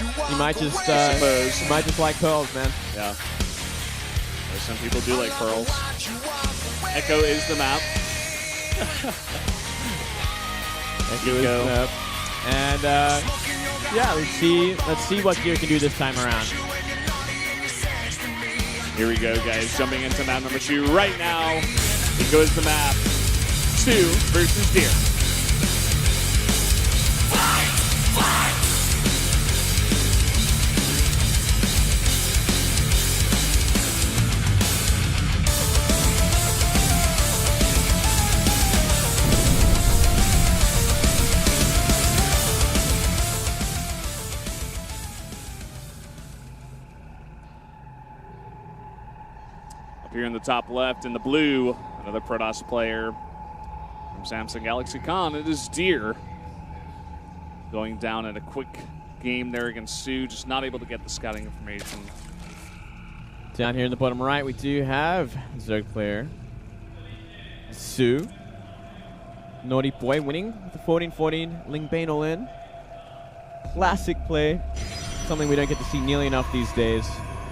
You might just like pearls, man. Yeah. Some people do like pearls. Echo is the map. Echo is the map. And yeah, let's see what Gear can do this time around. Here we go, guys. Jumping into map number 2 right now. Echo is the map. 2 versus Deer. Here in the top left, in the blue, another Protoss player from Samsung Galaxy Con. It is Deer going down in a quick game there against soO, just not able to get the scouting information. Down here in the bottom right, we do have Zerg player soO. Naughty Boy winning with the 14-14 Ling Bane all in. Classic play, something we don't get to see nearly enough these days.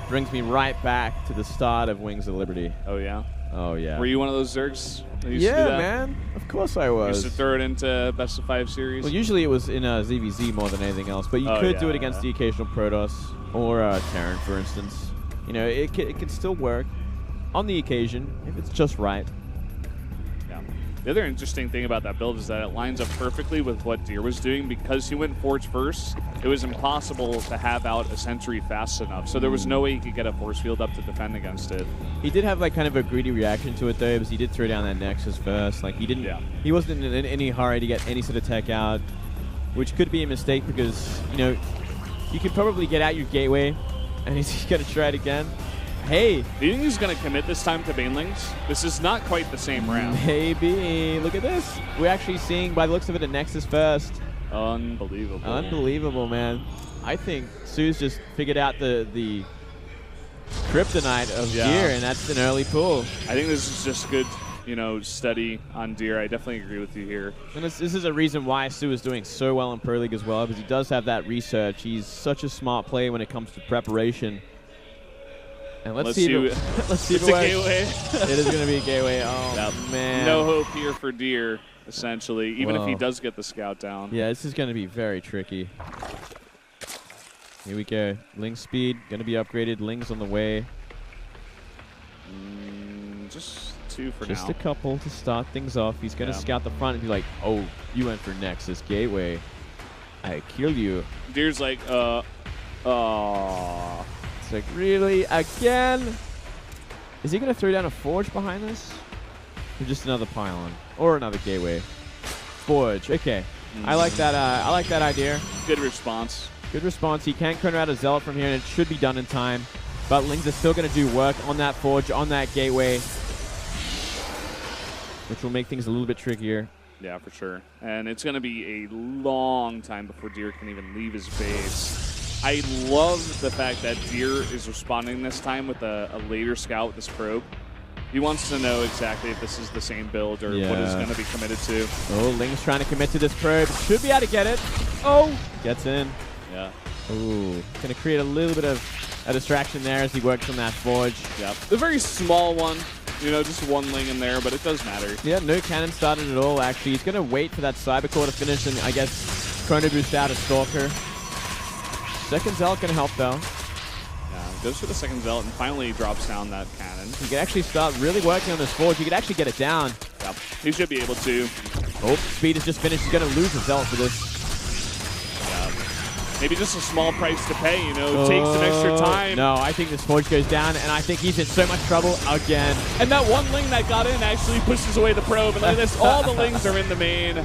Brings me right back to the start of Wings of Liberty. Oh, yeah? Oh, yeah. Were you one of those Zergs that used yeah, to do that? Man. Of course I was. Used to throw it into best of 5 series? Well, usually it was in ZVZ more than anything else, but you could do it against the occasional Protoss or Terran, for instance. You know, it can still work on the occasion if it's just right. Yeah. The other interesting thing about that build is that it lines up perfectly with what Deer was doing. Because he went Forge first, it was impossible to have out a sentry fast enough. So there was no way he could get a force field up to defend against it. He did have like kind of a greedy reaction to it though, because he did throw down that Nexus first. Like he wasn't in any hurry to get any sort of tech out, which could be a mistake because, you know, you could probably get out your gateway and he's going to try it again. Hey. Do you think he's going to commit this time to Banelings? This is not quite the same round. Maybe. Look at this. We're actually seeing, by the looks of it, a Nexus first. Unbelievable. Unbelievable, man. I think soO's just figured out the kryptonite of Deer, and that's an early pull. I think this is just good, you know, study on Deer. I definitely agree with you here. And this is a reason why soO is doing so well in Pro League as well, because he does have that research. He's such a smart player when it comes to preparation. And let's see if it works. It's a gateway. It is going to be a gateway. Oh, man. No hope here for Deer, essentially, even if he does get the scout down. Yeah, this is going to be very tricky. Here we go. Ling speed going to be upgraded. Ling's on the way. Just 2 for now. Just a couple to start things off. He's going to scout the front and be like, oh, you went for Nexus Gateway. I kill you. Deer's like, It's like, really? Again? Is he going to throw down a Forge behind this? Or just another pylon? Or another gateway? Forge. Okay. I like that. I like that idea. Good response. Good response. He can corner out a Zealot from here, and it should be done in time. But Lings are still going to do work on that Forge, on that gateway, which will make things a little bit trickier. Yeah, for sure. And it's going to be a long time before Deer can even leave his base. I love the fact that Deer is responding this time with a later scout with this probe. He wants to know exactly if this is the same build or what he's going to be committed to. Oh, Ling's trying to commit to this probe. Should be able to get it. Oh, gets in. Yeah. Ooh, going to create a little bit of a distraction there as he works on that Forge. Yep. A very small one. You know, just one Ling in there, but it does matter. Yeah, no cannon started at all, actually. He's going to wait for that Cybercore to finish and, I guess, Chrono Boost out a Stalker. Second Zealot going to help, though. Yeah, goes for the second Zealot and finally drops down that cannon. He can actually start really working on this Forge. He could actually get it down. Yep, he should be able to. Oh, speed is just finished. He's going to lose the Zealot for this. Maybe just a small price to pay, you know, take some extra time. No, I think this Forge goes down, and I think he's in so much trouble again. And that one Ling that got in actually pushes away the probe. And look at this, all the Lings are in the main.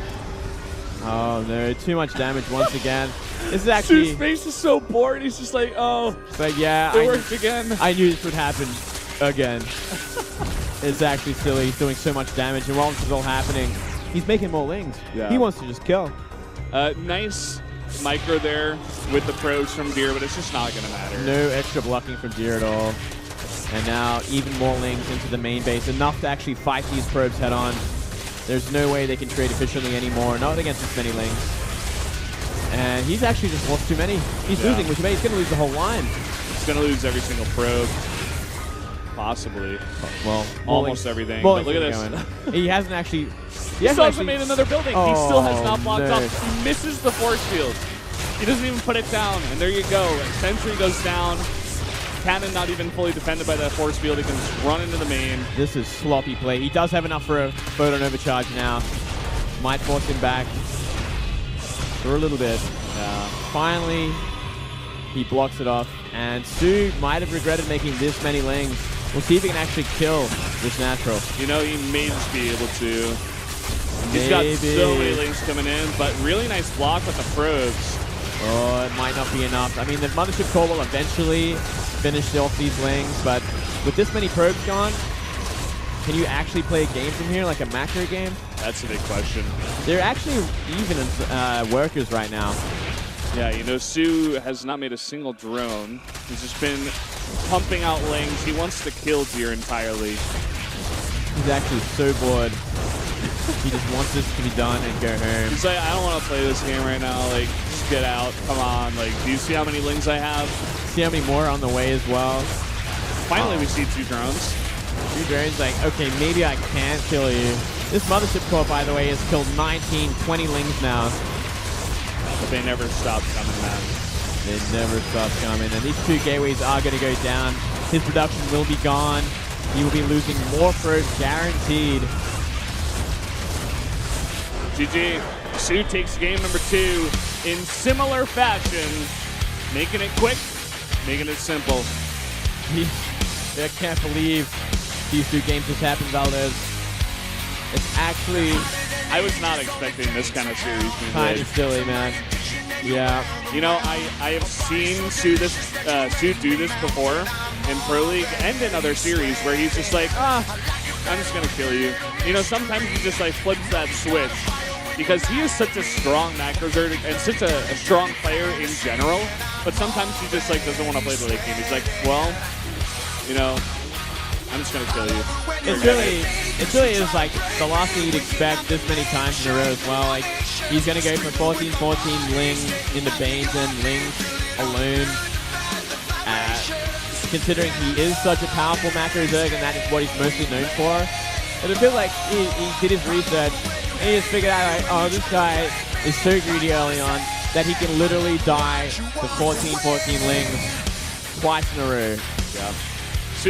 Oh, no, too much damage once again. This is actually... soO's face is so bored. He's just like, oh, but yeah, it worked again. I knew this would happen again. It's actually silly. He's doing so much damage, and while this is all happening, he's making more Lings. Yeah. He wants to just kill. Nice micro there with the probes from Deer, but it's just not going to matter. No extra blocking from Deer at all. And now even more Lings into the main base. Enough to actually fight these probes head on. There's no way they can trade efficiently anymore. Not against this many Lings. And he's actually just lost too many. He's losing, which means he's going to lose the whole line. He's going to lose every single probe. Possibly. Well, almost everything. Well, but look at this. He hasn't actually... He still hasn't made another building. Oh, he still has not blocked no. up. He misses the force field. He doesn't even put it down. And there you go. Sentry goes down. Cannon not even fully defended by that force field. He can just run into the main. This is sloppy play. He does have enough for a photon overcharge now. Might force him back for a little bit. Finally, he blocks it off. And soO might have regretted making this many lings. We'll see if he can actually kill this natural. You know, he may just be able to. He's got so many lings coming in, but really nice block with the probes. Oh, it might not be enough. I mean, the Mothership Core will eventually finish off these lings, but with this many probes gone, can you actually play a game from here, like a macro game? That's a big question. They're actually even workers right now. Yeah, you know, soO has not made a single drone. He's just been pumping out lings. He wants to kill Deer entirely. He's actually so bored. He just wants this to be done and go home. He's like, I don't want to play this game right now. Like, just get out. Come on. Like, do you see how many lings I have? See how many more are on the way as well? Finally, we see 2 drones. 2 drones, like, okay, maybe I can't kill you. This Mothership Core, by the way, has killed 19, 20 lings now. But they never stop coming, man. They never stop coming. And these 2 gateways are going to go down. His production will be gone. He will be losing more probes, guaranteed. GG. soO takes game number 2 in similar fashion. Making it quick, making it simple. I can't believe these 2 games just happened, Valdez. It's actually... I was not expecting this kind of series. Kind of silly, man. Yeah. You know, I have seen soO do this before in Pro League and in other series where he's just like, I'm just going to kill you. You know, sometimes he just like flips that switch because he is such a strong macro zerd and such a strong player in general, but sometimes he just like doesn't want to play the late game. He's like, well, you know, I'm just going to kill you. It really is like the last thing you'd expect this many times in a row as well. Like, he's going to go for 14-14 Ling in the Banes and Ling alone. Considering he is such a powerful macro zerg and that is what he's mostly known for. It feels like he did his research and he just figured out, like, oh, this guy is so greedy early on that he can literally die to 14-14 Lings twice in a row. Yeah.